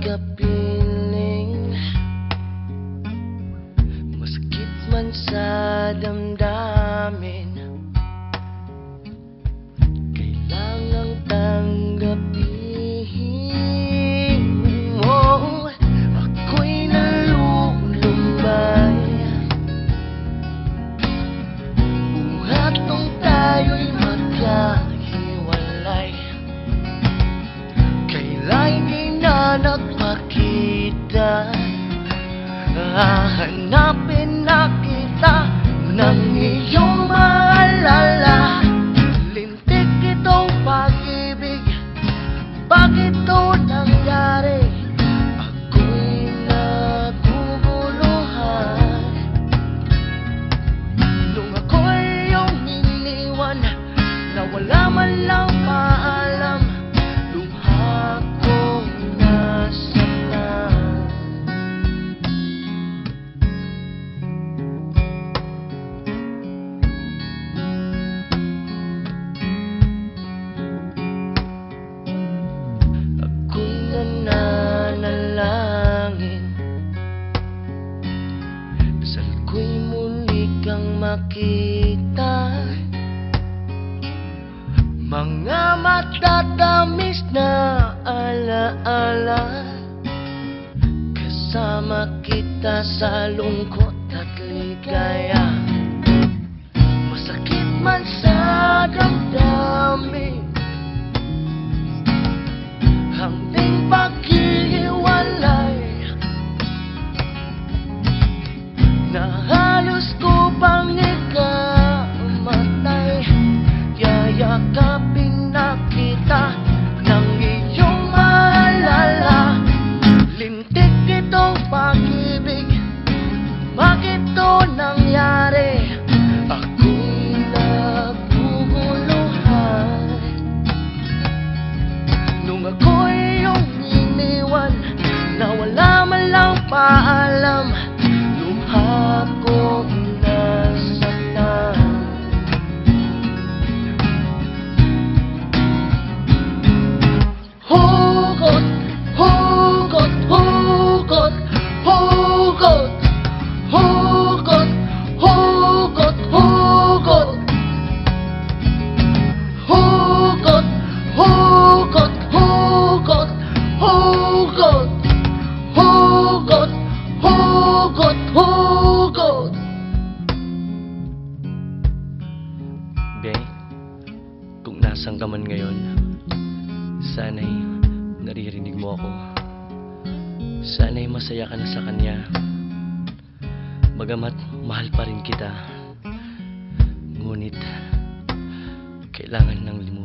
kapiling, masakit man sa damdamin, kailangang tanggapin mo. Ako'y nalulumbay, buhat nung tayo'y magkahiwalay. Kailan'y di na nagpakita, hahanapin na kita ng iyong maalala. Lintik itong pag-ibig, bakit ito nangyari? Ako'y naguguluhan nung ako'y iyong iniwan, na wala man lang paalam. Lubha kong nasaktan. Ako'y nananalangin, dasal ko'y muli kang makita. Mga matatamis na alaala, kasama kita sa lungkot at ligaya. Masakit man sa damdamin, hanggang paghihiwalay, na halos ko pang ikamatay. Yayakapin na kita ng iyong maalala. Lintik itong pag-ibig, bakit ito nangyari? Ako'y naguguluhan nung ako'y iyong iniwan, na wala man lang paalam. Lubha kong nasaktan. Hugot, hugot, hugot, hugot, hugot, hugot, hugot, hugot, hugot, hugot, hugot, hugot, hugot, hugot. Be, kung nasan ka man ngayon, sana'y naririnig mo ako. Sana'y masaya ka na sa kanya, bagamat mahal pa rin kita. Ngunit kailangan ng limutan